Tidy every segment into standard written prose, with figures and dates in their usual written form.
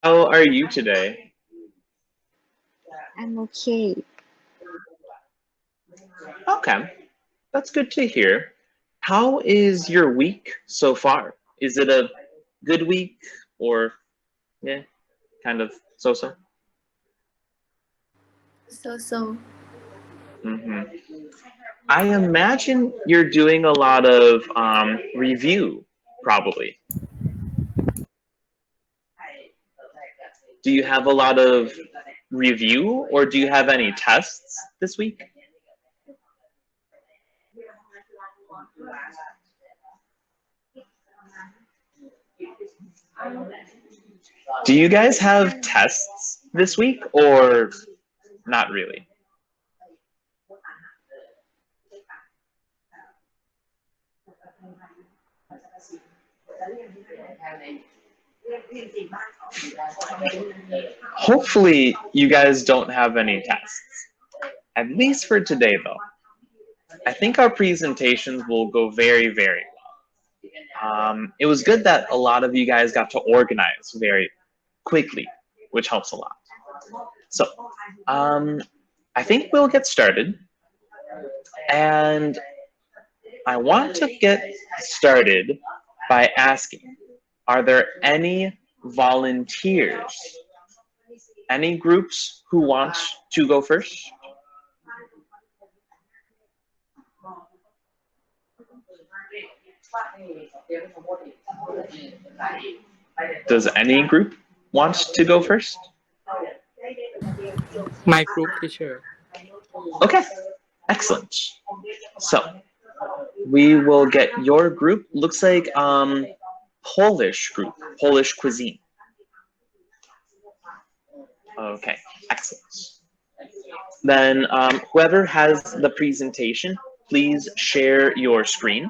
How are you today? I'm okay. Okay, that's good to hear. How is your week so far? Is it a good week or yeah, kind of so-so? So. hmm I imagine you're doing a lot of review, probably. Do you have a lot of review or do you have any tests this week? Do you guys have tests this week or not really? Hopefully, you guys don't have any tests. At least for today, though. I think our presentations will go very, very well. It was good that a lot of you guys got to organize very quickly, which helps a lot. So, I think we'll get started. And I want to get started by asking, are there any volunteers? Any groups who want to go first? Does any group want to go first? My group teacher. Okay, excellent. So we will get your group. Looks like Polish group, Polish cuisine. Okay, excellent. Then whoever has the presentation, please share your screen.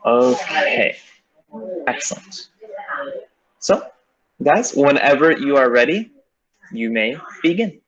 Okay, excellent. So, guys, whenever you are ready, you may begin.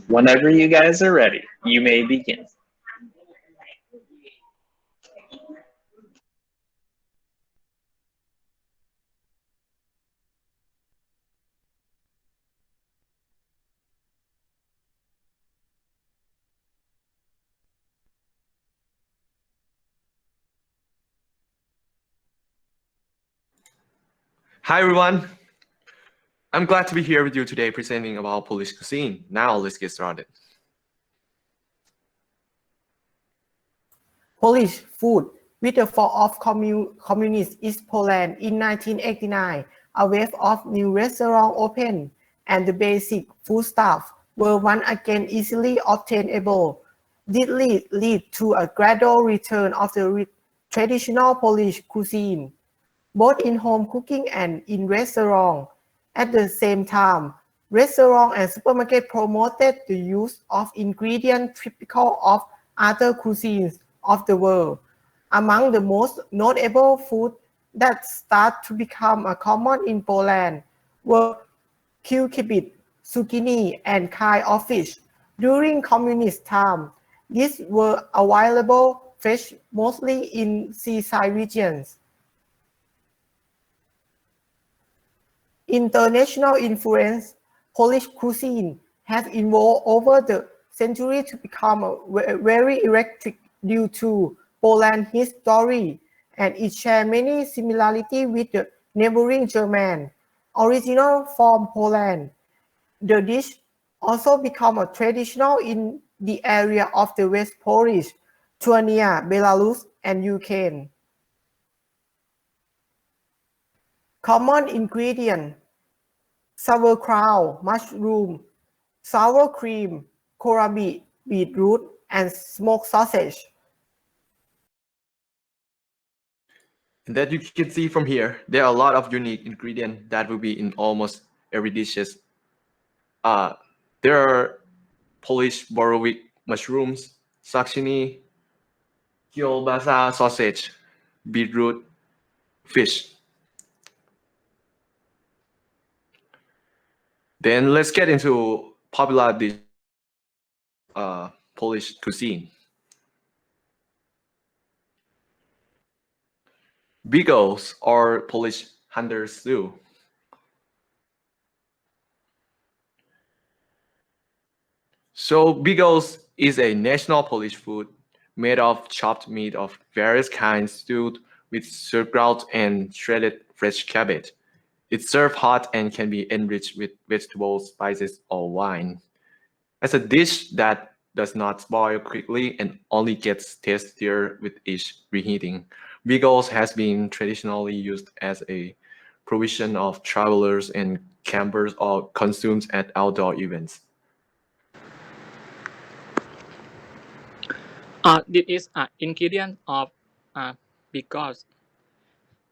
Whenever you guys are ready, you may begin. Hi everyone, I'm glad to be here with you today presenting about Polish cuisine. Now let's get started. Polish food with the fall of communists in Poland in 1989, a wave of new restaurants opened, and the basic foodstuffs were once again easily obtainable. This lead to a gradual return of the traditional Polish cuisine, both in home cooking and in restaurants. At the same time, restaurants and supermarkets promoted the use of ingredients typical of other cuisines of the world. Among the most notable foods that start to become common in Poland were cucumber, zucchini, and kind of fish. During communist time, these were available fresh mostly in seaside regions. International influence, Polish cuisine has evolved over the centuries to become very eclectic due to Poland's history, and it shares many similarities with the neighboring German. Original from Poland, the dish also became a traditional in the area of the West Polish, Lithuania, Belarus, and Ukraine. Common ingredient: sauerkraut, mushroom, sour cream, kohlrabi, beetroot, and smoked sausage. And that you can see from here, there are a lot of unique ingredients that will be in almost every dishes. There are Polish Borowik mushrooms, zucchini, kielbasa sausage, beetroot, fish. Then let's get into popular dish, Polish cuisine. Bigos or Polish hunter stew. So bigos is a national Polish food made of chopped meat of various kinds stewed with sauerkraut and shredded fresh cabbage. It's served hot and can be enriched with vegetables, spices, or wine. As a dish that does not spoil quickly and only gets tastier with each reheating, bigos has been traditionally used as a provision of travelers and campers or consumed at outdoor events. This is an ingredient of bigos.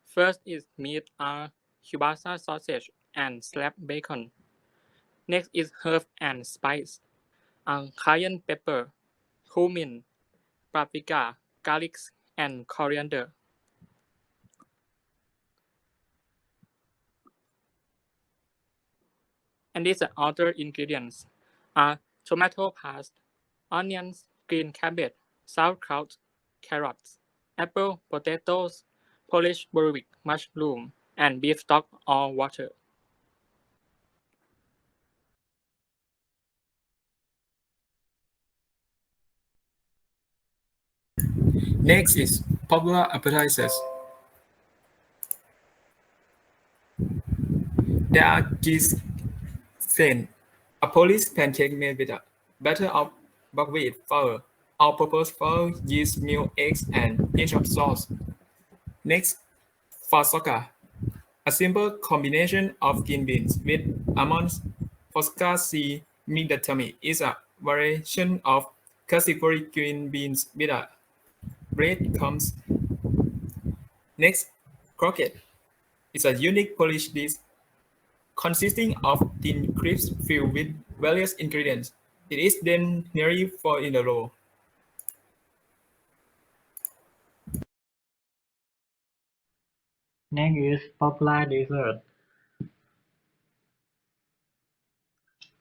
First is meat kielbasa sausage and slab bacon. Next is herb and spice, cayenne pepper, cumin, paprika, garlic, and coriander. And these are other ingredients are tomato paste, onions, green cabbage, sauerkraut, carrots, apple, potatoes, Polish Borowik mushroom, and beef stock or water. Next is popular appetizers. There are geese thin, a Polish pancake made with a batter of buckwheat flour, all-purpose flour, yeast, milk, eggs, and pinch of sauce. Next, fasoka, a simple combination of green beans with almonds. Foska C. Midatami is a variation of classic green beans with a breadcrumbs. Next, croquette is a unique Polish dish consisting of thin crisps filled with various ingredients. It is then nearly four in a row. Next is popular dessert.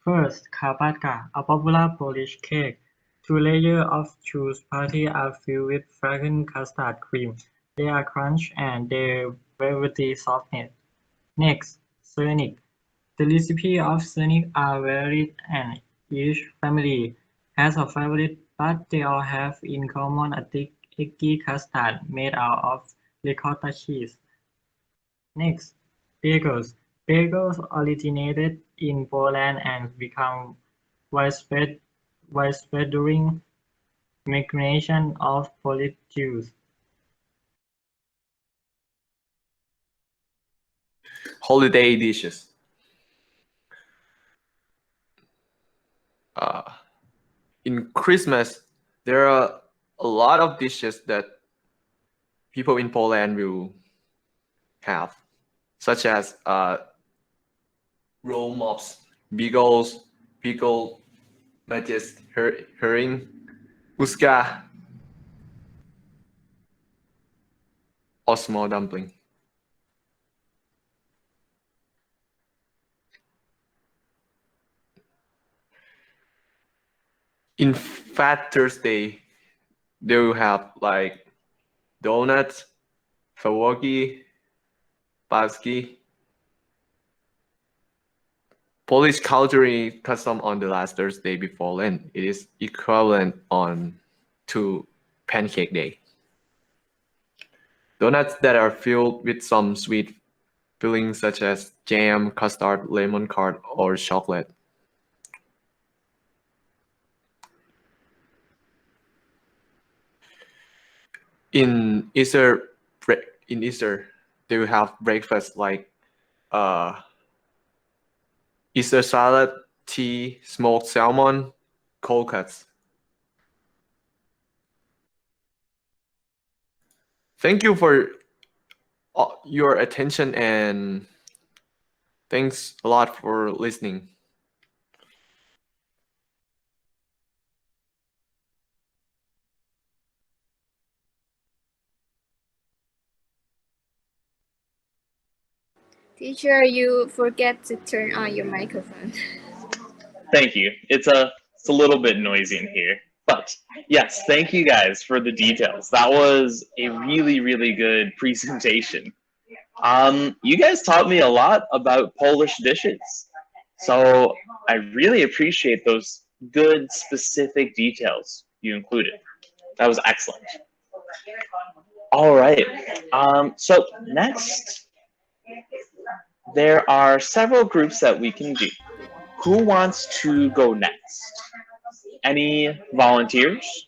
First, karpatka, a popular Polish cake. Two layers of choose party are filled with fragrant custard cream. They are crunched and their velvety softness. Next, Cernik. The recipes of Cernik are varied and each family has a favorite, but they all have in common a thick, eggy custard made out of ricotta cheese. Next, bagels. Bagels originated in Poland and became widespread during migration of Polish Jews. Holiday dishes. In Christmas, there are a lot of dishes that people in Poland will have, such as roll mops, bigos, pickle, majes, herring, uska, or small dumpling. In Fat Thursday, they will have like donuts, fawoki, paski. Polish culture is custom on the last Thursday before Lent. It is equivalent to Pancake Day. Donuts that are filled with some sweet fillings such as jam, custard, lemon curd, or chocolate. in Easter, they will have breakfast like Easter salad, tea, smoked salmon, cold cuts. Thank you for your attention and thanks a lot for listening. Teacher, you forget to turn on your microphone. Thank you. It's a little bit noisy in here. But yes, thank you guys for the details. That was a really, really good presentation. You guys taught me a lot about Polish dishes. So I really appreciate those good, specific details you included. That was excellent. All right. So next, there are several groups that we can do. Who wants to go next? Any volunteers?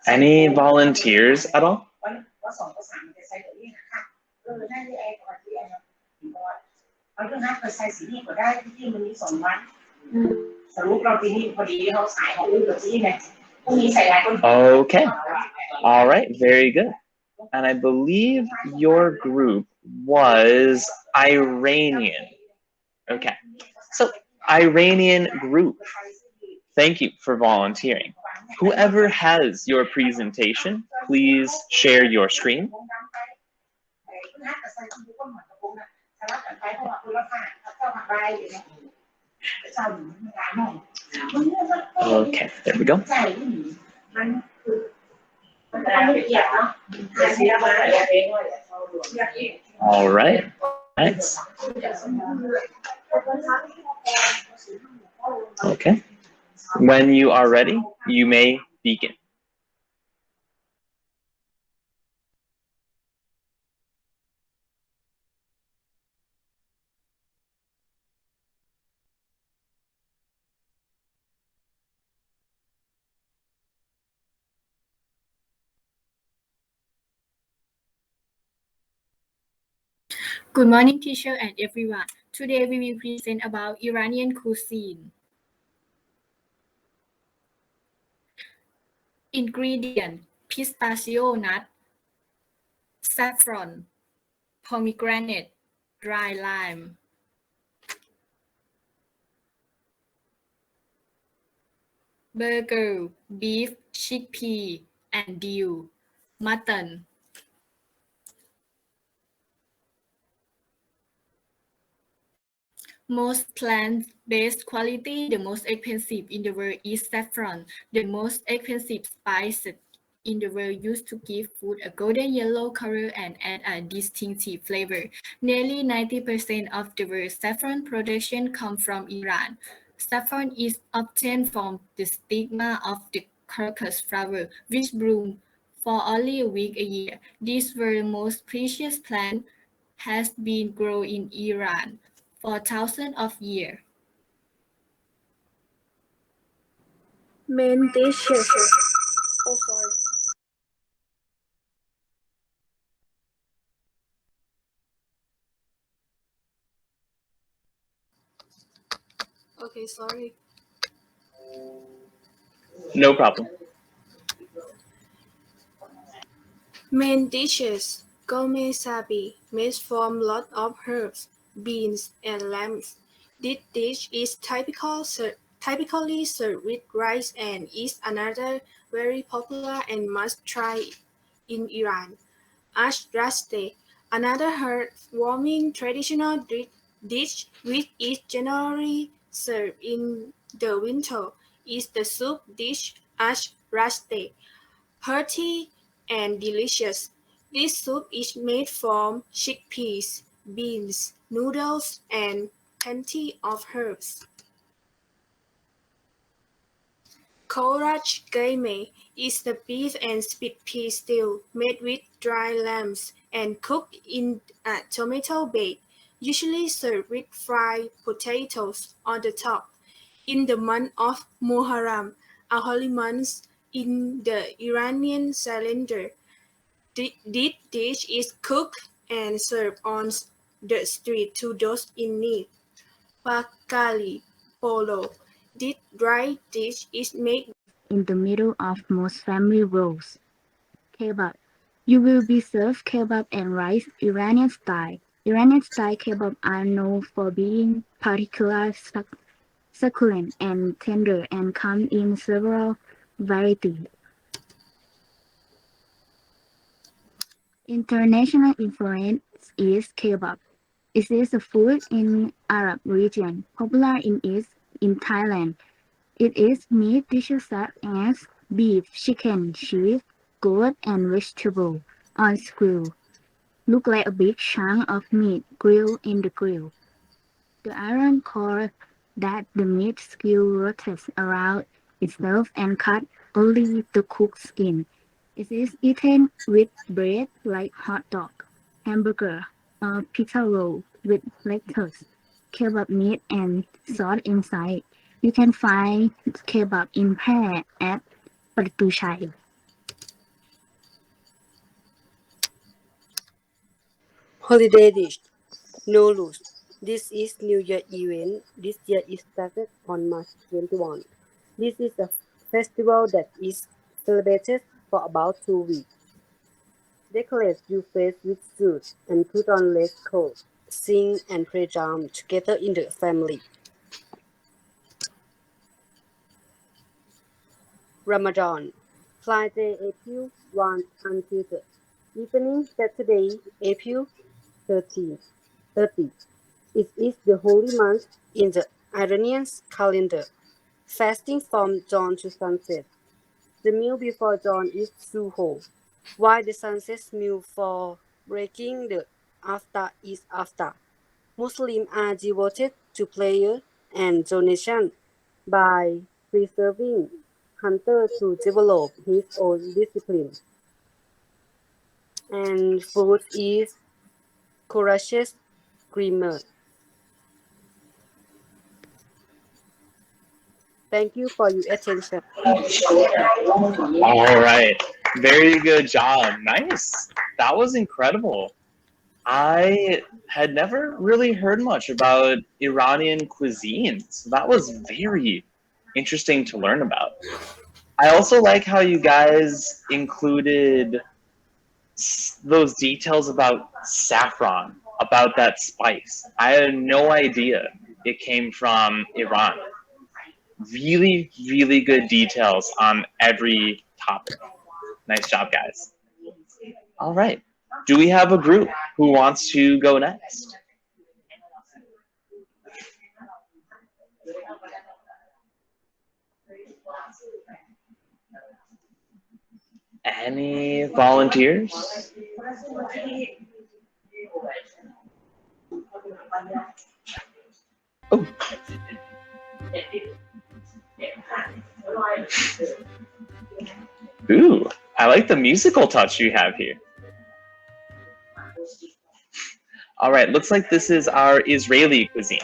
Any volunteers at all? Okay. All right. Very good. And I believe your group was Iranian. Okay. So, Iranian group, thank you for volunteering. Whoever has your presentation, please share your screen. Okay, there we go. All right. Thanks. Okay. When you are ready, you may begin. Good morning, teacher and everyone. Today we will present about Iranian cuisine. Ingredient: pistachio nut, saffron, pomegranate, dry lime. Burger, beef, chickpea, and veal. Mutton. Most plant-based quality, the most expensive in the world is saffron, the most expensive spice in the world used to give food a golden yellow color and add a distinctive flavor. Nearly 90% of the world's saffron production comes from Iran. Saffron is obtained from the stigma of the crocus flower, which blooms for only a week a year. This world's most precious plant has been grown in Iran for thousands of years. Main dishes. Oh, sorry. Okay, sorry. No problem. Main dishes. Gourmet sabi, made from lots of herbs, beans, and lambs. This dish is typically served with rice and is another very popular and must-try in Iran. Ash raste, another heartwarming traditional dish which is generally served in the winter, is the soup dish ash raste. Hearty and delicious, this soup is made from chickpeas, beans, noodles, and plenty of herbs. Korach gaime is the beef and split pea stew made with dry lambs and cooked in a tomato bed. usually served with fried potatoes on the top. In the month of Muharram, a holy month in the Iranian calendar, this dish is cooked and served on the street to those in need. Pakali polo. This dry dish is made in the middle of most family roles. Kebab. You will be served kebab and rice Iranian style. Iranian style kebab are known for being particularly succulent and tender and come in several varieties. International influence is kebab. It is a food in Arab region, popular in Thailand. It is meat dishes such as beef, chicken, sheep, goat, and vegetable on grill. Look like a big chunk of meat grilled in the grill. The iron core that the meat skill rotates around itself and cut only the cooked skin. It is eaten with bread like hot dog, hamburger, or pizza roll with lettuce, kebab meat and sauce inside. You can find kebab in Phrae at Pratu Chai. Holiday dish, Nowruz. This is New Year event. This year is started on March 21. This is a festival that is celebrated for about 2 weeks. Decorate your face with suits and put on lace coat. Sing and play drum together in the family. Ramadan, Friday, April 1 until the evening, Saturday, April 30. It is the holy month in the Iranian calendar. Fasting from dawn to sunset. The meal before dawn is suhoor, while the sunset meal for breaking the aftar is aftar. Muslims are devoted to prayer and donation by preserving hunter to develop his own discipline. And food is courageous creamer. Thank you for your attention. All right. Very good job. Nice. That was incredible. I had never really heard much about Iranian cuisine, so that was very interesting to learn about. I also like how you guys included those details about saffron, about that spice. I had no idea it came from Iran. Really, really good details on every topic. Nice job, guys. All right. Do we have a group who wants to go next? Any volunteers? Oh. Ooh, I like the musical touch you have here. All right, looks like this is our Israeli cuisine.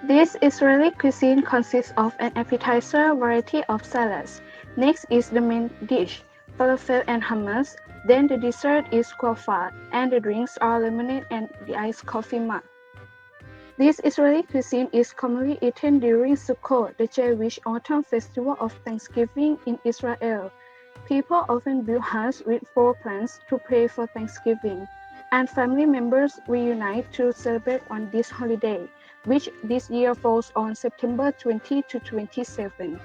This Israeli cuisine consists of an appetizer, variety of salads. Next is the main dish, falafel and hummus. Then the dessert is kuafat, and the drinks are lemonade and the iced coffee mug. This Israeli cuisine is commonly eaten during Sukkot, the Jewish autumn festival of Thanksgiving in Israel. People often build huts with floor plans to pray for Thanksgiving, and family members reunite to celebrate on this holiday, which this year falls on September 20 to 27.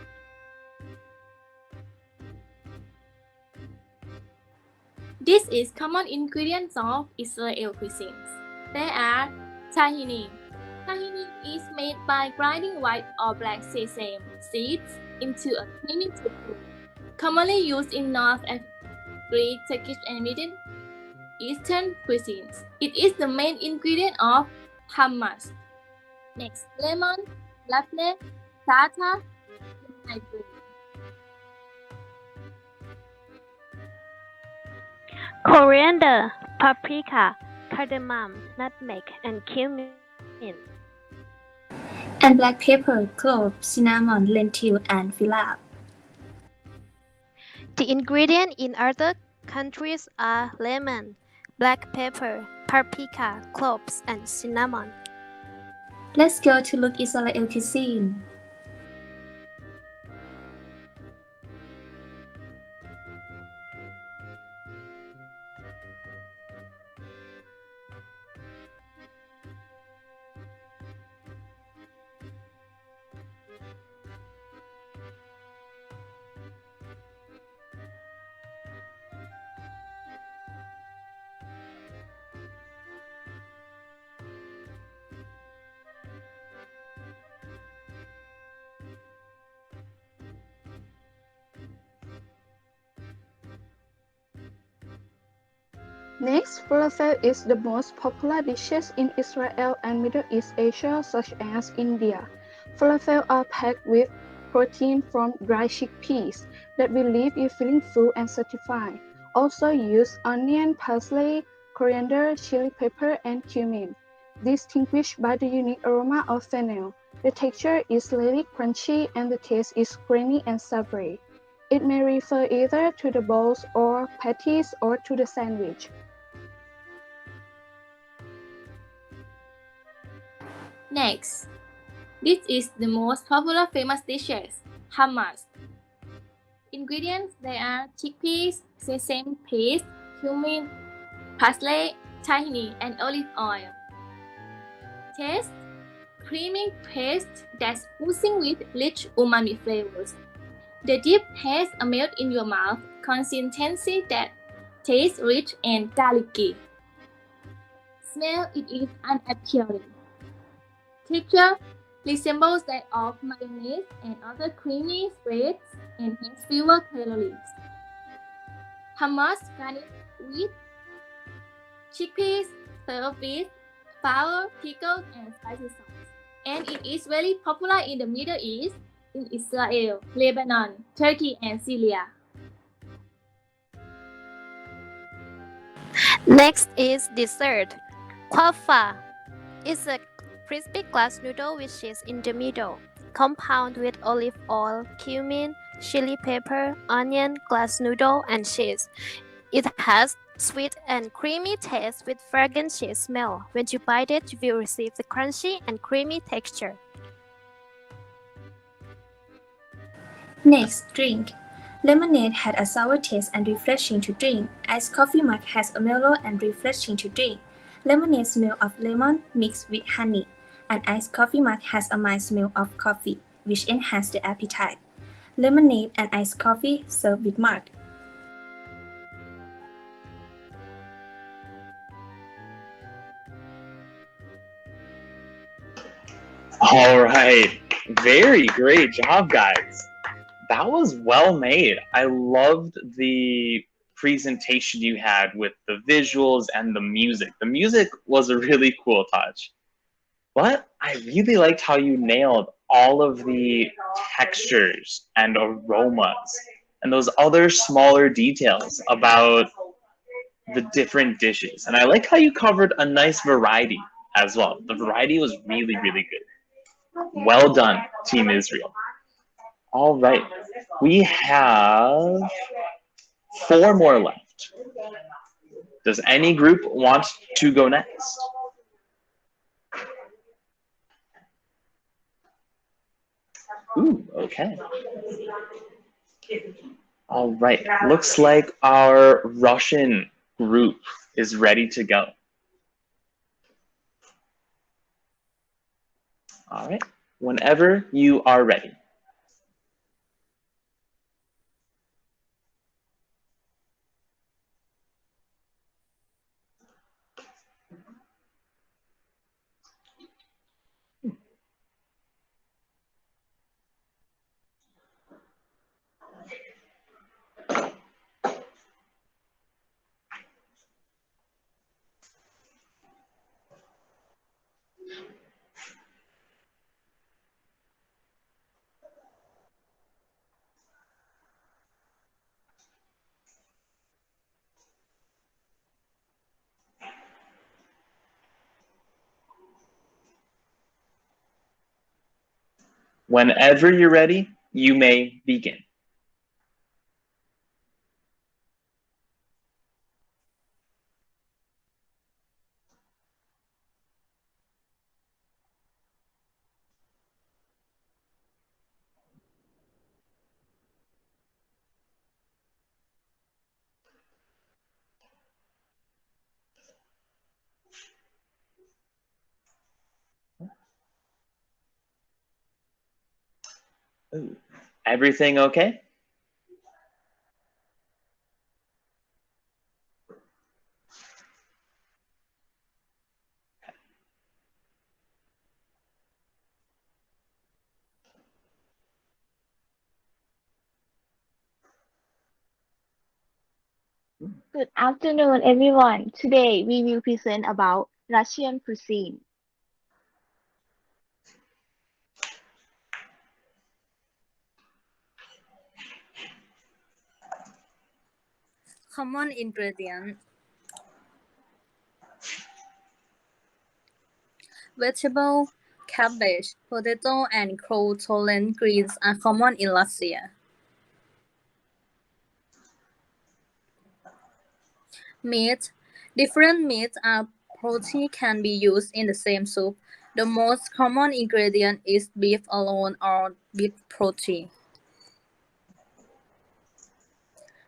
This is common ingredients of Israel cuisines. They are tahini, Tahini is made by grinding white or black sesame seeds into a creamy texture. Commonly used in North Greek, Turkish, and Middle Eastern cuisines. It is the main ingredient of hummus. Next, lemon, labneh, tartar, vinaigrette. Coriander, paprika, cardamom, nutmeg, and cumin. And black pepper, clove, cinnamon, lentil, and phyllob. The ingredients in other countries are lemon, black pepper, paprika, cloves, and cinnamon. Let's go to look Israel cuisine. Next, falafel is the most popular dishes in Israel and Middle East Asia, such as India. Falafel are packed with protein from dry chickpeas that will leave you feeling full and satisfied. Also use onion, parsley, coriander, chili pepper, and cumin, distinguished by the unique aroma of fennel. The texture is slightly crunchy and the taste is creamy and savory. It may refer either to the bowls or patties or to the sandwich. Next, this is the most popular famous dishes, hummus. Ingredients, they are chickpeas, sesame paste, cumin, parsley, tahini, and olive oil. Taste, creamy paste that's oozing with rich umami flavors. The dip has a melt in your mouth consistency that tastes rich and garlicky. Smell, it is unappealing. Texture resembles that of mayonnaise and other creamy spreads and has fewer calories. Hummus garnished with chickpeas, served with flour, pickles, and spicy sauce. And it is very popular in the Middle East, in Israel, Lebanon, Turkey, and Syria. Next is dessert. Kwafa is a crispy glass noodle with cheese in the middle, compounded with olive oil, cumin, chili pepper, onion, glass noodle, and cheese. It has sweet and creamy taste with fragrant cheese smell. When you bite it, you will receive the crunchy and creamy texture. Next, drink. Lemonade had a sour taste and refreshing to drink. Iced coffee mug has a mellow and refreshing to drink. Lemonade smell of lemon mixed with honey. An iced coffee mug has a mild smell of coffee, which enhances the appetite. Lemonade and iced coffee served with mug. All right. Very great job, guys. That was well made. I loved the presentation you had with the visuals and the music. The music was a really cool touch. But I really liked how you nailed all of the textures and aromas and those other smaller details about the different dishes. And I like how you covered a nice variety as well. The variety was really, really good. Well done, Team Israel. All right, we have 4 more left. Does any group want to go next? Ooh, okay. All right, looks like our Russian group is ready to go. All right, whenever you are ready. Whenever you're ready, you may begin. Ooh. Everything okay? Good afternoon, everyone. Today we will present about Russian cuisine. Common ingredients: vegetable, cabbage, potato, and croton greens are common in Russia. Meat: different meats or protein can be used in the same soup. The most common ingredient is beef alone or beef protein.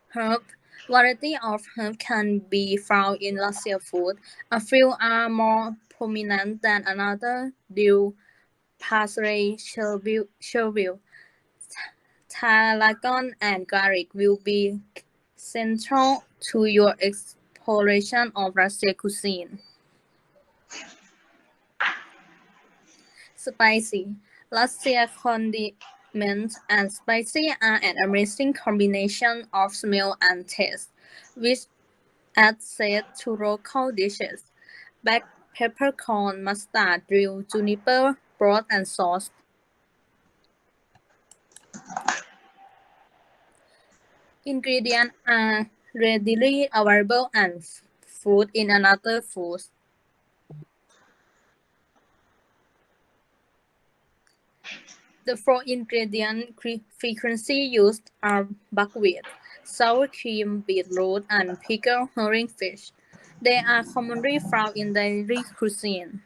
Herb: variety of herbs can be found in Russian food. A few are more prominent than another. Dill, parsley, chervil, tarragon, and garlic will be central to your exploration of Russian cuisine. Spicy: Russian condiments and spicy are an amazing combination of smell and taste, which adds zest to local dishes. Black peppercorn, mustard, dill, juniper, broth, and sauce. Ingredients are readily available and food in another foods. The four ingredient frequency used are buckwheat, sour cream, beetroot, and pickled herring fish. They are commonly found in daily cuisine.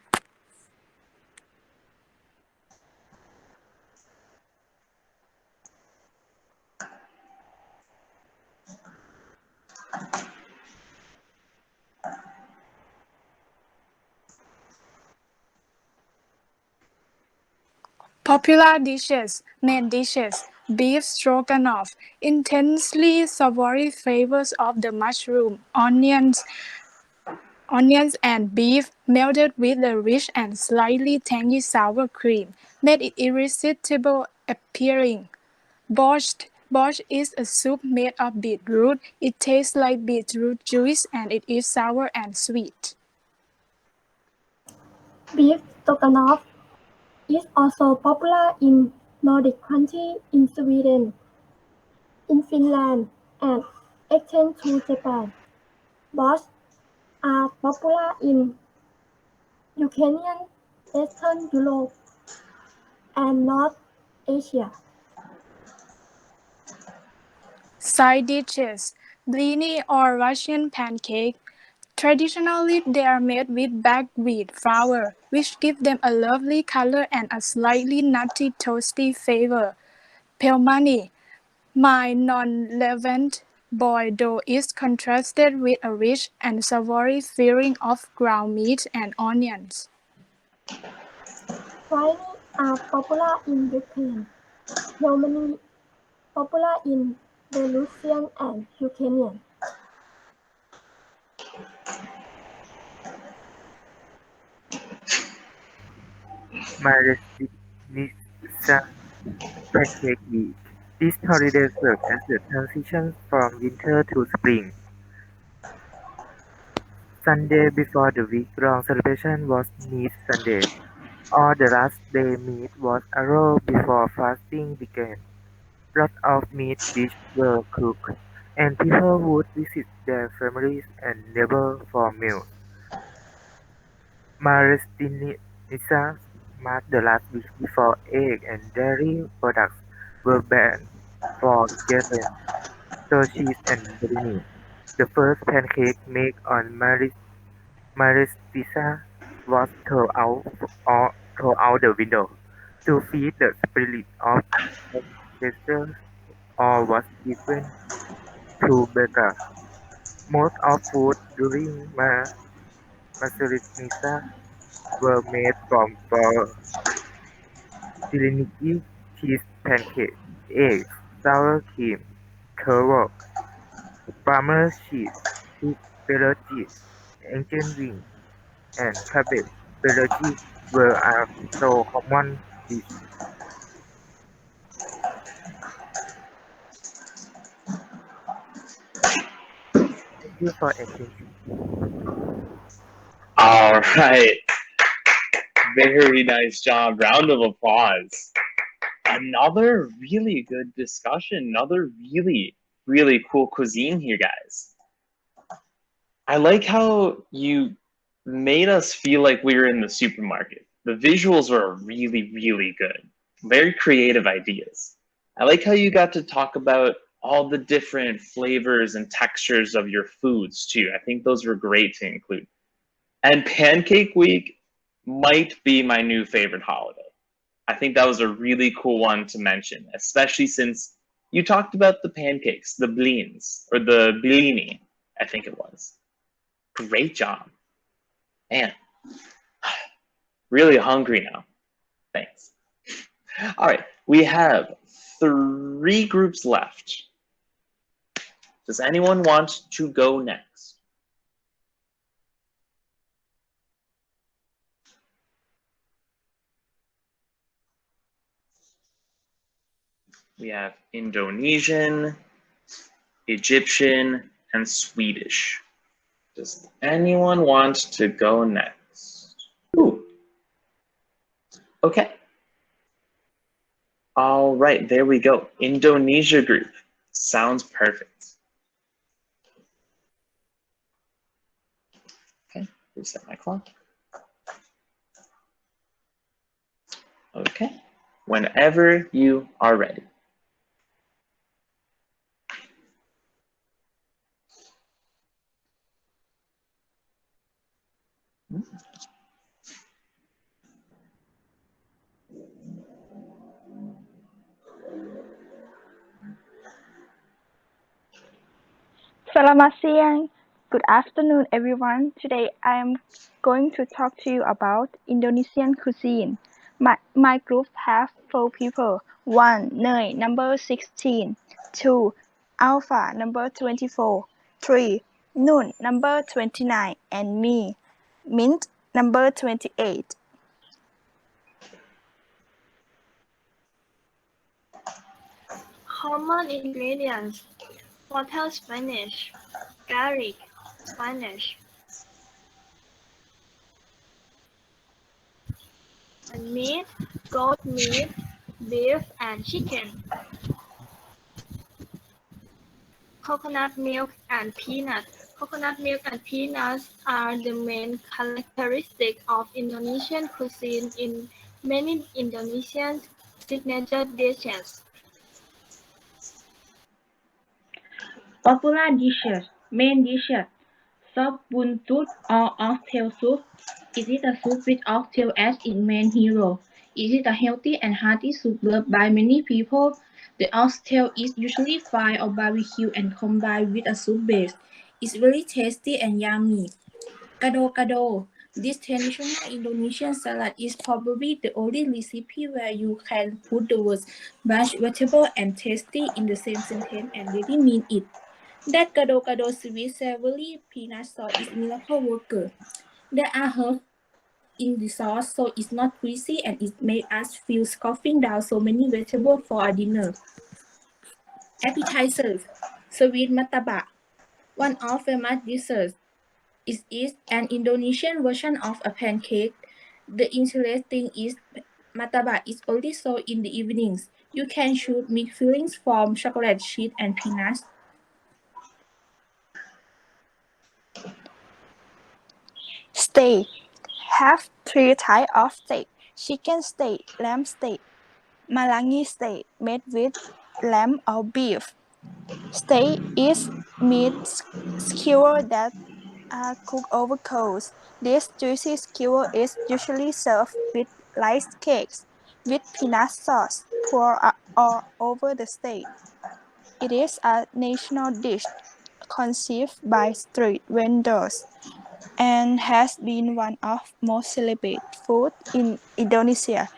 Popular dishes, main dishes, beef stroganoff, intensely savory flavors of the mushroom, onions and beef melted with a rich and slightly tangy sour cream, made it irresistible appearing. Borscht is a soup made of beetroot. It tastes like beetroot juice and it is sour and sweet. Beef stroganoff is also popular in Nordic countries in Sweden, in Finland, and extend to Japan. Borscht are popular in Ukrainian, Eastern Europe, and North Asia. Side dishes, blini or Russian pancake. Traditionally, they are made with buckwheat flour, which gives them a lovely color and a slightly nutty, toasty flavor. Pelmeni, my non-leavened boiled dough is contrasted with a rich and savory filling of ground meat and onions. Frying are popular in Ukraine, Romania, popular in Belarusian and Ukrainian. Marestica Pancake Week. This holiday serves as the transition from winter to spring. Sunday before the week-long celebration was Meat Sunday, or the last day meat was arrowed before fasting began. Lots of meat dishes were cooked, and people would visit their families and neighbors for meals. Marestica marked the last week before egg and dairy products were banned for decades. So cheese and blini, the first pancake made on Maristissa, was thrown out the window to feed the spirit of ancestors or was given to beggars. Most of food during Massalinissa were made from flour, Cyrenaica cheese pancakes, eggs, sour cream, curd, farmer's cheese, pig pierogies, ancient wings, and cabbage pierogies were also common dishes. Thank you for attention. All right. Very nice job. Round of applause. Another really good discussion. Another really, really cool cuisine here, guys. I like how you made us feel like we were in the supermarket. The visuals were really, really good. Very creative ideas. I like how you got to talk about all the different flavors and textures of your foods too. I think those were great to include. And Pancake Week might be my new favorite holiday. I think that was a really cool one to mention, especially since you talked about the pancakes, the blins, or the blini, I think it was. Great job. Man, really hungry now. Thanks. All right, we have 3 groups left. Does anyone want to go next? We have Indonesian, Egyptian, and Swedish. Does anyone want to go next? Ooh. Okay. All right, there we go. Indonesia group. Sounds perfect. Okay, reset my clock. Okay, whenever you are ready. Selamat siang. Good afternoon, everyone. Today I am going to talk to you about Indonesian cuisine. My group has 4 people. 1. Ney, number 16. 2. Alpha, number 24. 3. Nun, number 29. And me, Mint, number 28. Common ingredients: hotel spinach, garlic, spinach, and meat, goat meat, beef, and chicken. Coconut milk and peanuts. Coconut milk and peanuts are the main characteristic of Indonesian cuisine in many Indonesian signature dishes. Popular dishes, main dishes, sop buntut or oxtail soup. Is it a soup with oxtail as its main hero? Is it a healthy and hearty soup loved by many people? The oxtail is usually fried or barbecued and combined with a soup base. It's really tasty and yummy. Gado-gado. This traditional Indonesian salad is probably the only recipe where you can put the words mashed vegetable and tasty in the same sentence and really mean it. That gado-gado sweet savory peanut sauce is miracle worker. There are herbs in the sauce, so it's not greasy and it made us feel scoffing down so many vegetables for a dinner. Appetizers. Sweet martabak. One of famous desserts. It is an Indonesian version of a pancake. The interesting is martabak is only sold in the evenings. You can choose mixed fillings from chocolate, cheese, and peanuts. Steak. Have 3 types of steak. chicken steak, lamb steak, Malangi steak made with lamb or beef. Steak is meat skewer that are cooked over coals. This juicy skewer is usually served with rice cakes with peanut sauce poured all over the steak. It is a national dish conceived by street vendors and has been one of most celebrated food in Indonesia.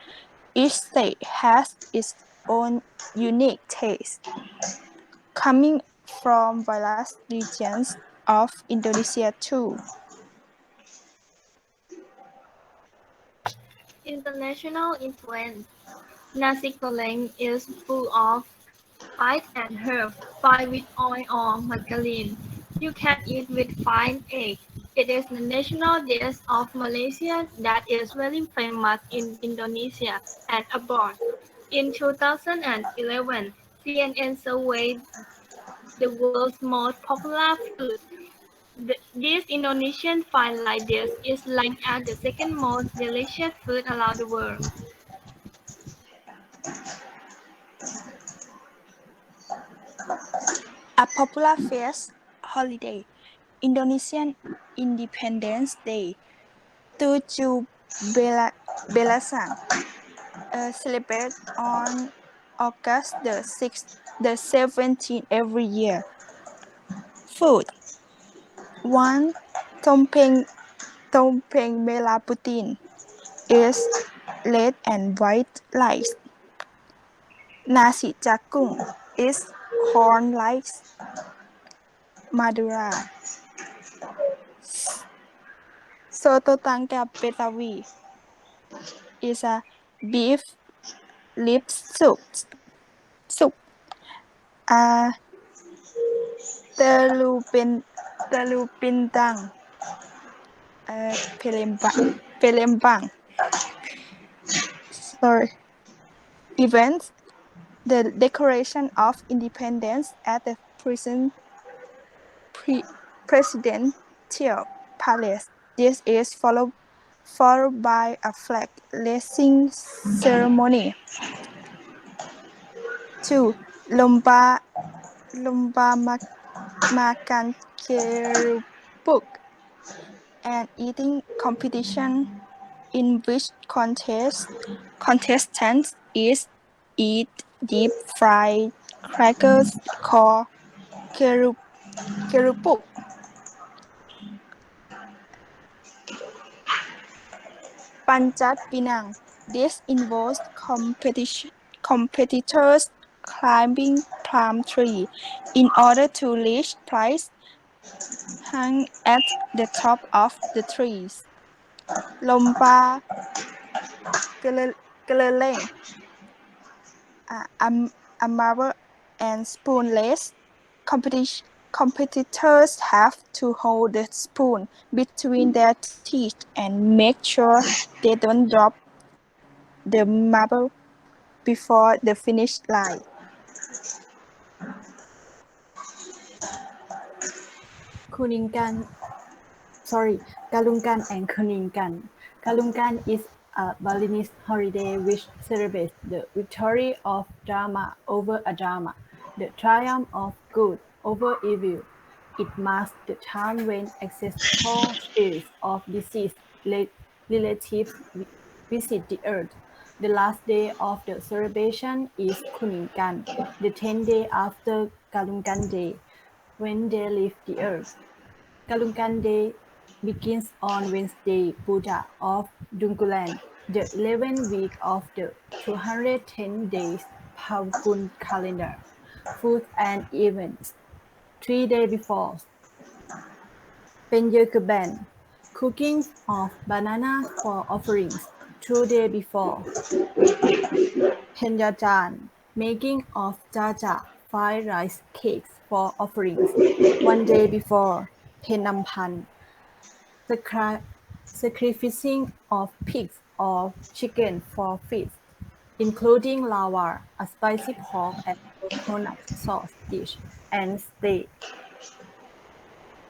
Each state has its own unique taste, coming from various regions of Indonesia too. International influence. Nasi goreng is full of spice and herbs, fried with oil or margarine. You can eat with fried egg. It is the national dish of Malaysia that is very famous in Indonesia and abroad. In 2011, CNN surveyed the world's most popular food. This Indonesian find like this is ranked as the second most delicious food around the world. A popular fest holiday, Indonesian Independence Day, 7 Belasan, celebrated on August the 6th, the 17th every year. Food 1. Tompeng Merah Putih is red and white rice. Nasi Jagung is corn rice. Madura. Soto Tangkap Betawi is a beef lip soup. Telupintang, Palembang. Sorry. Events. The Declaration of Independence at the Presidential Palace. This is followed by a flag raising ceremony. 2. Lomba makan kerupuk, an eating competition in which contestants eat deep fried crackers called kerupuk. Panjat Pinang. This involves competitors climbing palm tree in order to reach prize hung at the top of the trees. Lomba Kelereng, a marble and spoon race. Competitors have to hold the spoon between their teeth and make sure they don't drop the marble before the finish line. Galungan and Kuningan. Galungan is a Balinese holiday which celebrates the victory of Dharma over Adharma, the triumph of good over evil. It marks the time when ancestral spirits of deceased relatives visit the earth. The last day of the celebration is Kuningan, the 10th day after Galungan Day, when they leave the earth. Galungan Day begins on Wednesday, Buddha of Dungulan, the 11th week of the 210 days Phalgun calendar. Food and events. 3 days before. Penyergapan, cooking of banana for offerings. 2 days before. Penyajan, making of jaja, fried rice cakes for offerings. 1 day before. Penampan, sacrificing of pigs or chicken for feast, including lawar, a spicy pork and coconut sauce dish, and steak.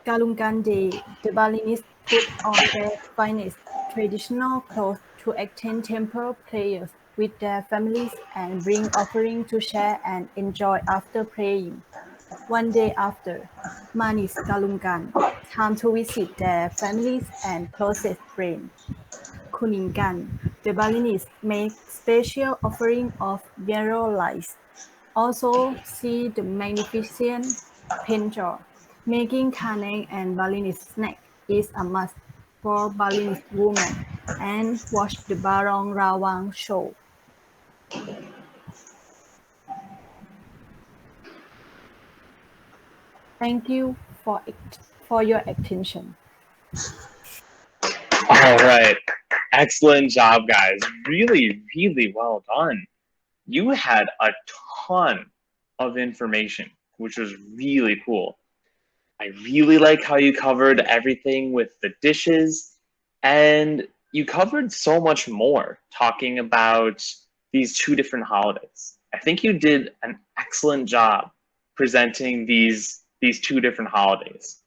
Galungan Day, the Balinese put on their finest traditional clothes to attend temple prayers with their families and bring offering to share and enjoy after praying. One day after, Manis Galungan come to visit their families and closest friends. Kuningan, the Balinese make special offering of yellow rice. Also see the magnificent penjor. Making Kaneng and Balinese snack is a must for Balinese women and watch the Barong Rawang show. Thank you for your attention. All right. Excellent job, guys. Really, really well done. You had a ton of information, which was really cool. I really like how you covered everything with the dishes, and you covered so much more talking about these two different holidays. I think you did an excellent job presenting these two different holidays.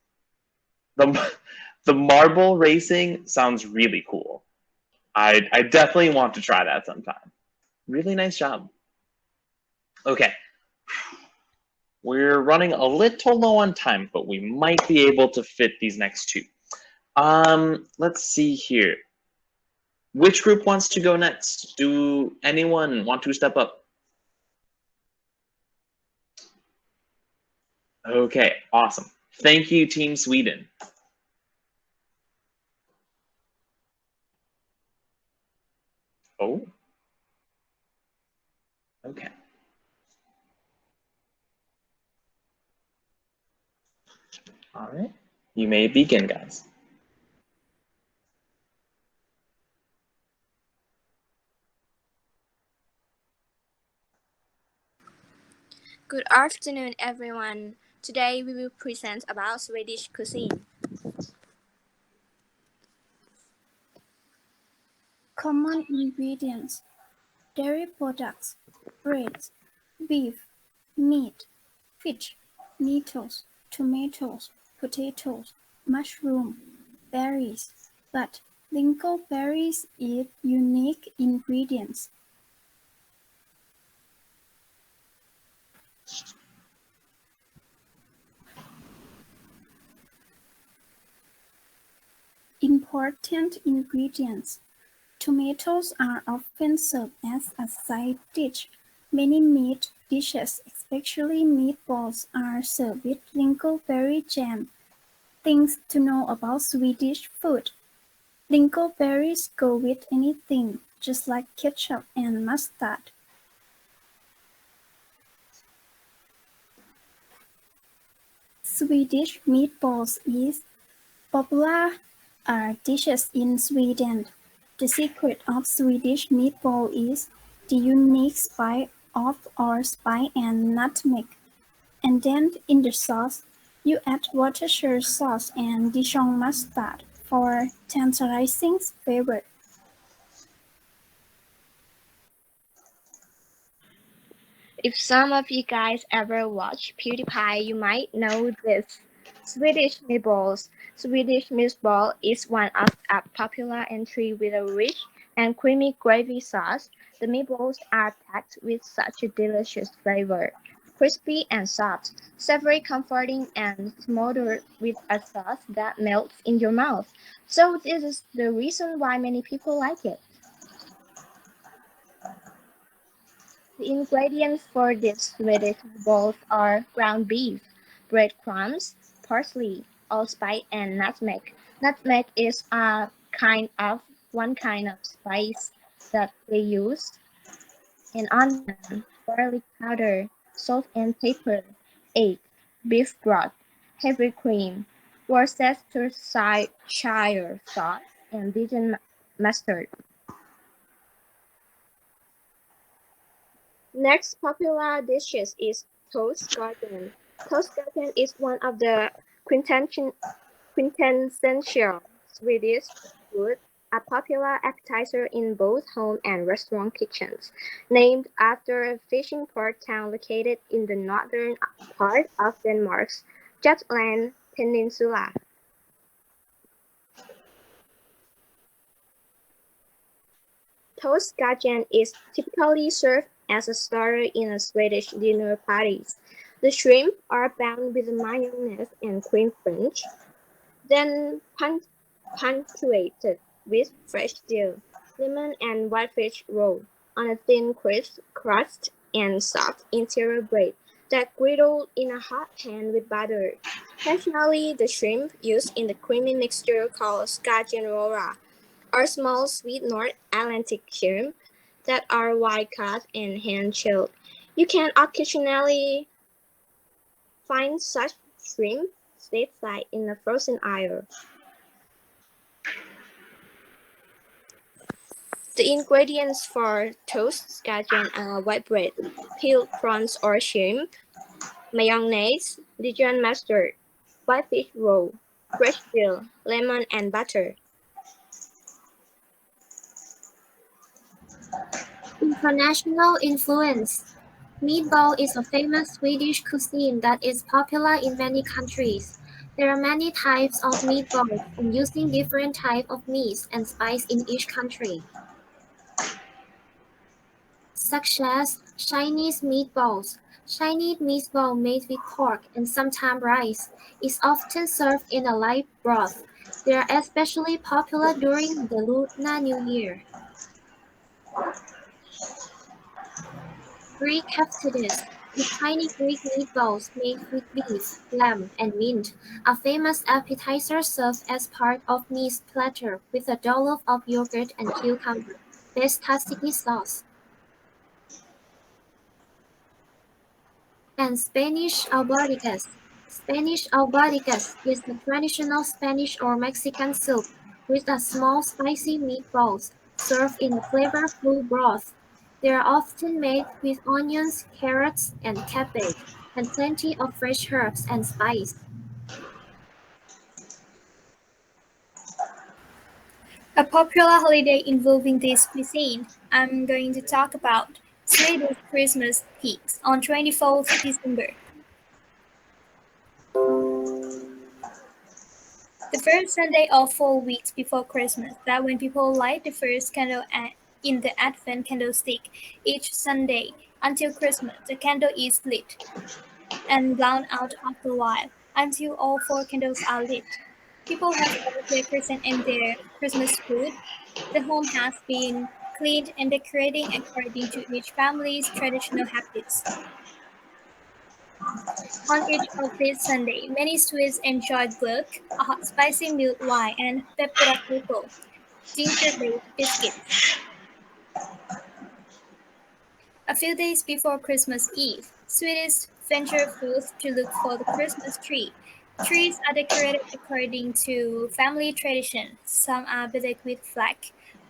The marble racing sounds really cool. I definitely want to try that sometime. Really nice job. Okay. We're running a little low on time, but we might be able to fit these next two. Let's see here. Which group wants to go next? Do anyone want to step up? Okay, awesome. Thank you, Team Sweden. Oh. Okay. All right. You may begin, guys. Good afternoon, everyone. Today we will present about Swedish cuisine. Common ingredients: dairy products, bread, beef, meat, fish, nettles, tomatoes, potatoes, mushroom, berries. But lingo berries is unique ingredients. Important ingredients: tomatoes are often served as a side dish. Many meat dishes, especially meatballs, are served with lingonberry jam. Things to know about Swedish food: lingonberries go with anything, just like ketchup and mustard. Swedish meatballs is popular dishes in Sweden. The secret of Swedish meatball is the unique spice of allspice and nutmeg. And then in the sauce, you add Worcestershire sauce and Dijon mustard for tantalizing flavor. If some of you guys ever watch PewDiePie, you might know this. Swedish meatballs. Swedish meatball is one of a popular entry with a rich and creamy gravy sauce. The meatballs are packed with such a delicious flavor. Crispy and soft, savory, comforting, and smothered with a sauce that melts in your mouth. So this is the reason why many people like it. The ingredients for these Swedish meatballs are ground beef, breadcrumbs, parsley, allspice, and nutmeg. Nutmeg is one kind of spice that they use. An onion, garlic powder, salt and pepper, egg, beef broth, heavy cream, Worcestershire sauce, and Dijon mustard. Next popular dishes is toastgarden. Toastgarden is one of the quintessential Swedish food, a popular appetizer in both home and restaurant kitchens. Named after a fishing port town located in the northern part of Denmark's Jutland Peninsula. Toastskagen is typically served as a starter in a Swedish dinner parties. The shrimp are bound with mayonnaise and cream French, then punctuated with fresh dill, lemon and whitefish roll on a thin crisp crust and soft interior bread that griddled in a hot pan with butter. Traditionally, the shrimp used in the creamy mixture called skagenröra are small sweet North Atlantic shrimp that are wild caught and hand chilled. You can occasionally find such shrimp stateside in the frozen aisle. The ingredients for toastskagen are white bread, peeled prawns or shrimp, mayonnaise, Dijon mustard, whitefish roll, fresh dill, lemon, and butter. International influence. Meatball is a famous Swedish cuisine that is popular in many countries. There are many types of meatballs and using different types of meats and spice in each country, such as Chinese meatballs. Chinese meatball made with pork and sometimes rice is often served in a light broth. They are especially popular during the Lunar New Year. Greek keftedes, the tiny Greek meatballs made with beef, lamb, and mint, a famous appetizer served as part of meat platter with a dollop of yogurt and cucumber, based tzatziki sauce. And Spanish albóndigas. Spanish albóndigas is the traditional Spanish or Mexican soup with a small spicy meatballs served in a flavorful broth. They are often made with onions, carrots, and cabbage, and plenty of fresh herbs and spice. A popular holiday involving this cuisine, I'm going to talk about Swedish Christmas Eve on 24th December. The first Sunday of 4 weeks before Christmas, that when people light the first candle in the Advent candlestick each Sunday until Christmas, the candle is lit and blown out after a while until all 4 candles are lit. People have ordered their present and their Christmas food. The home has been cleaned and decorated according to each family's traditional habits. On each of these Sunday, many Swedes enjoy glögg, a hot spicy milk wine, and pepparkakor, ginger-based biscuits. A few days before Christmas Eve, Swedes venture forth to look for the Christmas tree. Trees are decorated according to family tradition. Some are bedecked with flag,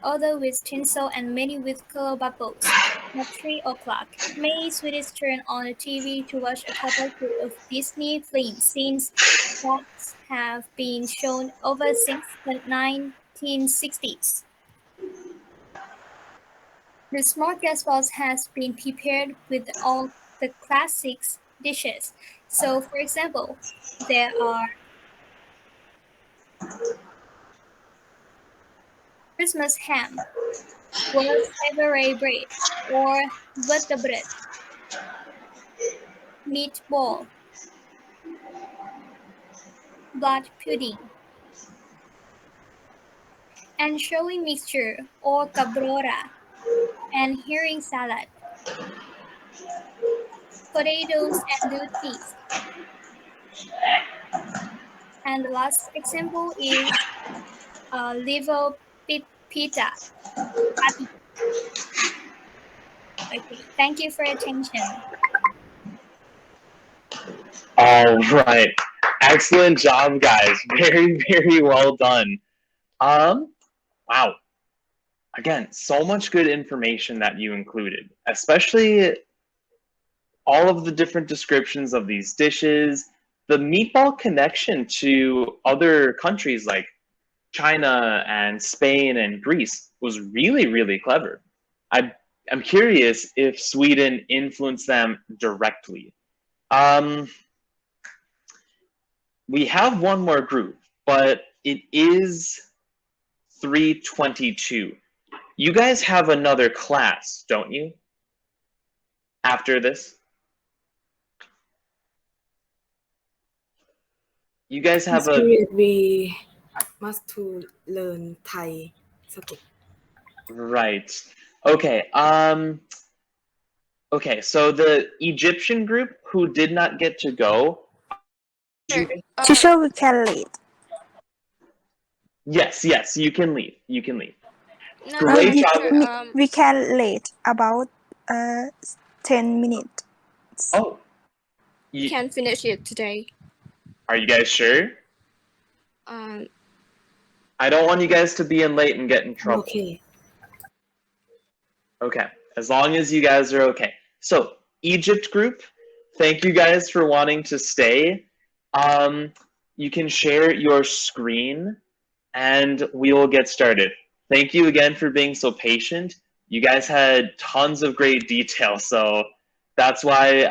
others with tinsel, and many with color bubbles. At 3 o'clock, many Swedes turn on the TV to watch a couple of Disney films since that have been shown over since the 1960s. The smorgasbord has been prepared with all the classic dishes. So, for example, there are Christmas ham, world savory bread, or butterbread, meatball, blood pudding, anchovy mixture or cabrora, and herring salad, potatoes and blue cheese. And the last example is liver pita. Okay, thank you for your attention. All right. Excellent job, guys. Very, very well done. Wow. Again, so much good information that you included, especially all of the different descriptions of these dishes, the meatball connection to other countries like China and Spain and Greece was really, really clever. I'm curious if Sweden influenced them directly. We have one more group, but it is 3:22. you guys have another class, don't you? After this? You guys have This a period we must to learn Thai subject. right. Okay. Okay, so the Egyptian group who did not get to go. Teacher, we can lead. Yes, you can leave. You can leave. No, Great we, job. we can late about 10 minutes. Oh. We can finish it today. Are you guys sure? Um, I don't want you guys to be in late and get in trouble. Okay. Okay, as long as you guys are okay. So, Egypt group, thank you guys for wanting to stay. You can share your screen and we will get started. Thank you again for being so patient. You guys had tons of great detail, so that's why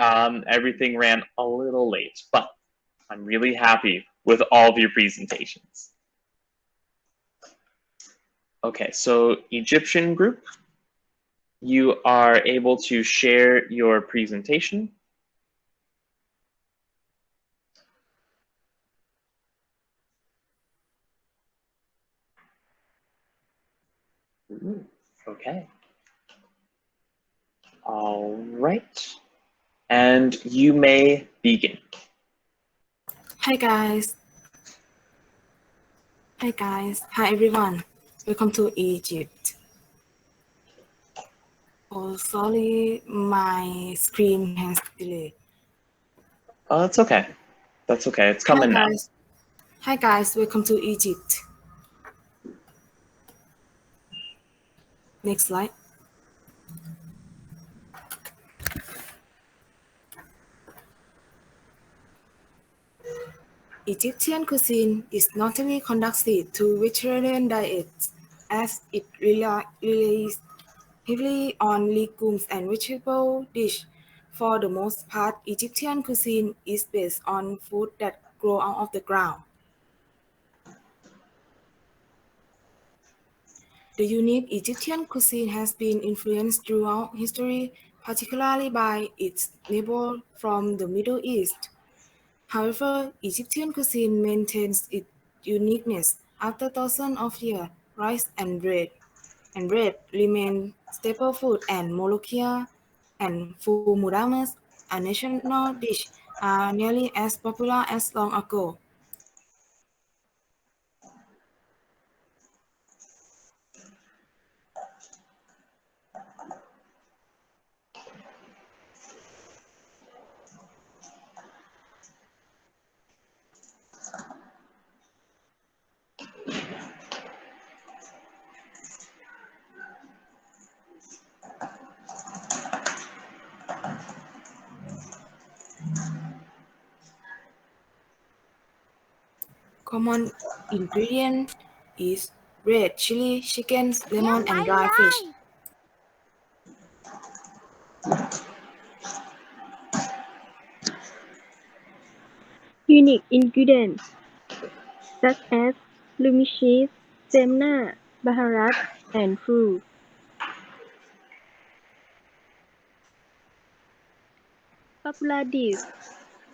everything ran a little late, but I'm really happy with all of your presentations. Okay, so Egyptian group, you are able to share your presentation. Okay. All right. And you may begin. Hi guys. Hi guys. Hi everyone. Welcome to Egypt. Oh, sorry, my screen has delay. Oh, that's okay. That's okay. It's coming now. Hi guys, welcome to Egypt. Next slide. Egyptian cuisine is notably conducive to vegetarian diets as it relies heavily on legumes and vegetable dish. For the most part, Egyptian cuisine is based on food that grow out of the ground. The unique Egyptian cuisine has been influenced throughout history, particularly by its neighbor from the Middle East. However, Egyptian cuisine maintains its uniqueness after thousands of years. Rice and bread remain staple food, and molokhia and fumuramas, a national dish, are nearly as popular as long ago. Common ingredient is red chili, chicken, lemon, and dry fish. Unique ingredients such as lumi cheese, semna, baharat, and fruit. Popular dish: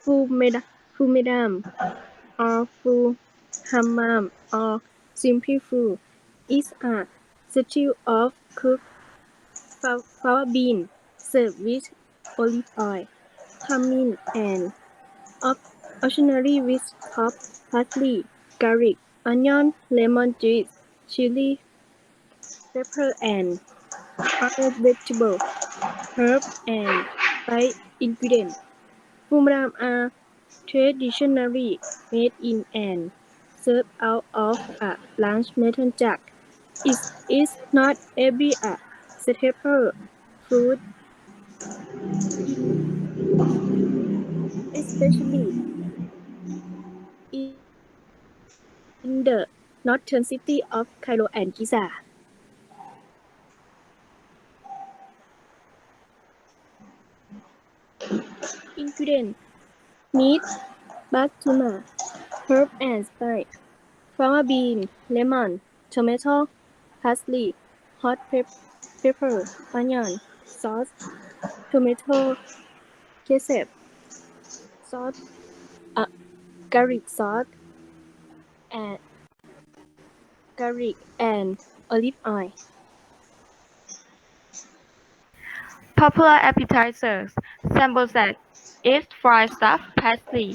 fumedam or fu hammam or simply fu is a stew of cooked fava bean served with olive oil, cumin, and occasionally with chopped parsley, garlic, onion, lemon juice, chili, pepper, and other vegetables, herbs, and spice ingredients. Fumram are traditionally made in and served out of a large metal jug. It is not every a staple food in Egypt, especially in the northern city of Cairo and Giza. Ingredients: meat, baked tuna, herb and spice, fava bean, lemon, tomato, parsley, hot pepper, onion, sauce, tomato, ketchup, sauce, garlic sauce, and garlic and olive oil. Popular appetizers. Sambusak is fried stuffed pastry.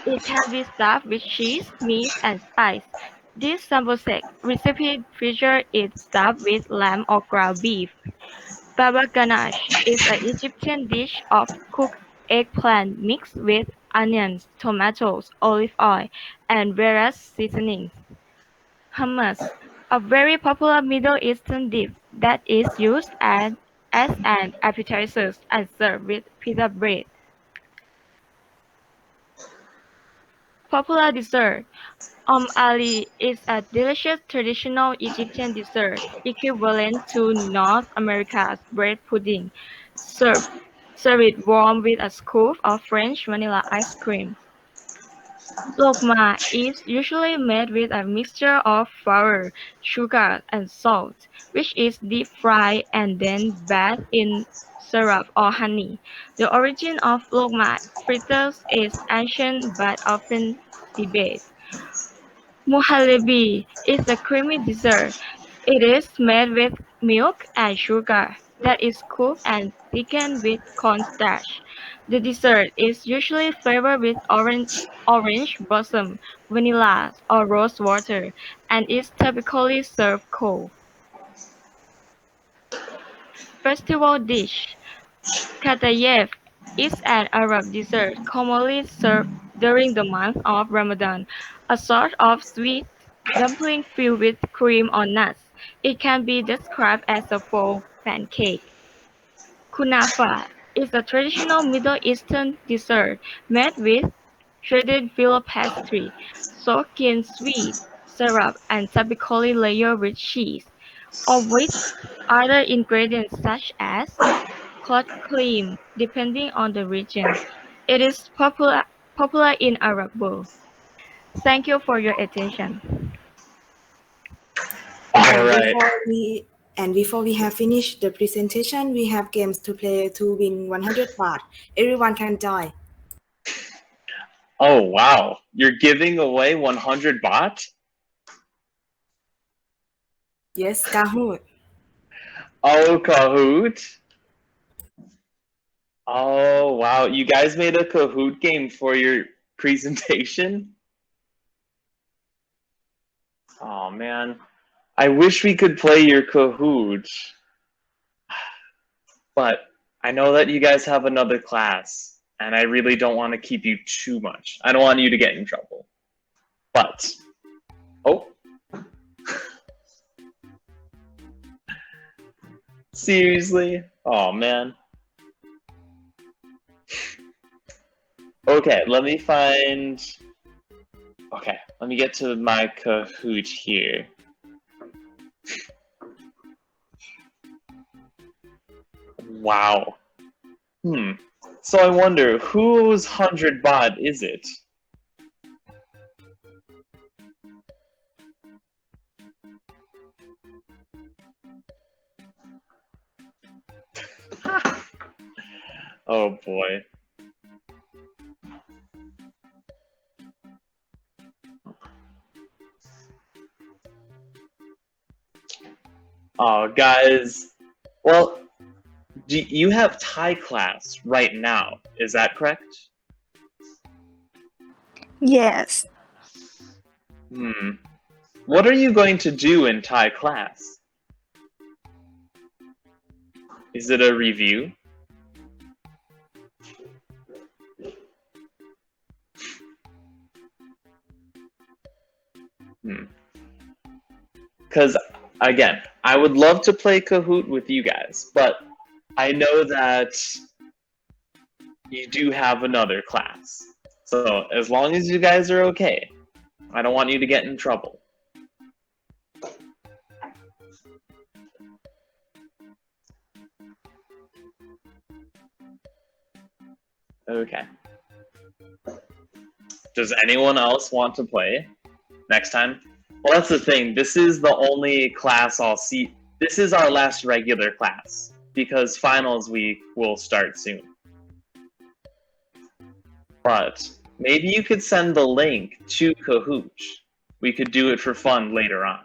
It can be stuffed with cheese, meat, and spice. This sambusak recipe features it stuffed with lamb or ground beef. Baba ganache is an Egyptian dish of cooked eggplant mixed with onions, tomatoes, olive oil, and various seasonings. Hummus, a very popular Middle Eastern dish that is used as an appetizer and served with pita bread. Popular dessert. Ali is a delicious traditional Egyptian dessert equivalent to North America's bread pudding. Serve it warm with a scoop of French vanilla ice cream. Lokma is usually made with a mixture of flour, sugar, and salt, which is deep fried and then bathed in syrup or honey. The origin of lokma fritters is ancient but often debated. Muhallebi is a creamy dessert. It is made with milk and sugar that is cooked and thickened with cornstarch. The dessert is usually flavored with orange blossom, vanilla, or rose water, and is typically served cold. Festival dish. Katayef is an Arab dessert commonly served during the month of Ramadan, a sort of sweet dumpling filled with cream or nuts. It can be described as a full pancake. Kunafa is a traditional Middle Eastern dessert made with shredded filo pastry, soaked in sweet syrup and typically layered with cheese, or with other ingredients such as clotted cream, depending on the region. It is popular in Arab world. Thank you for your attention. All right. Before we have finished the presentation, we have games to play to win 100 baht. Everyone can join. Oh, wow. You're giving away 100 baht? Yes, Kahoot. Oh, Kahoot. Oh, wow. You guys made a Kahoot game for your presentation? Oh, man. I wish we could play your Kahoot. But I know that you guys have another class, and I really don't want to keep you too much. I don't want you to get in trouble. But, oh. Seriously? Oh, man. Okay, let me get to my Kahoot here. Wow. So I wonder, whose 100 baht is it? Oh boy. Oh, guys. Well, you have Thai class right now, is that correct? Yes. What are you going to do in Thai class? Is it a review? Because, again, I would love to play Kahoot with you guys, but I know that you do have another class. So as long as you guys are okay, I don't want you to get in trouble. Okay. Does anyone else want to play next time? Well, that's the thing. This is the only class I'll see. this is our last regular class because finals week will start soon. But maybe you could send the link to Kahoot. We could do it for fun later on.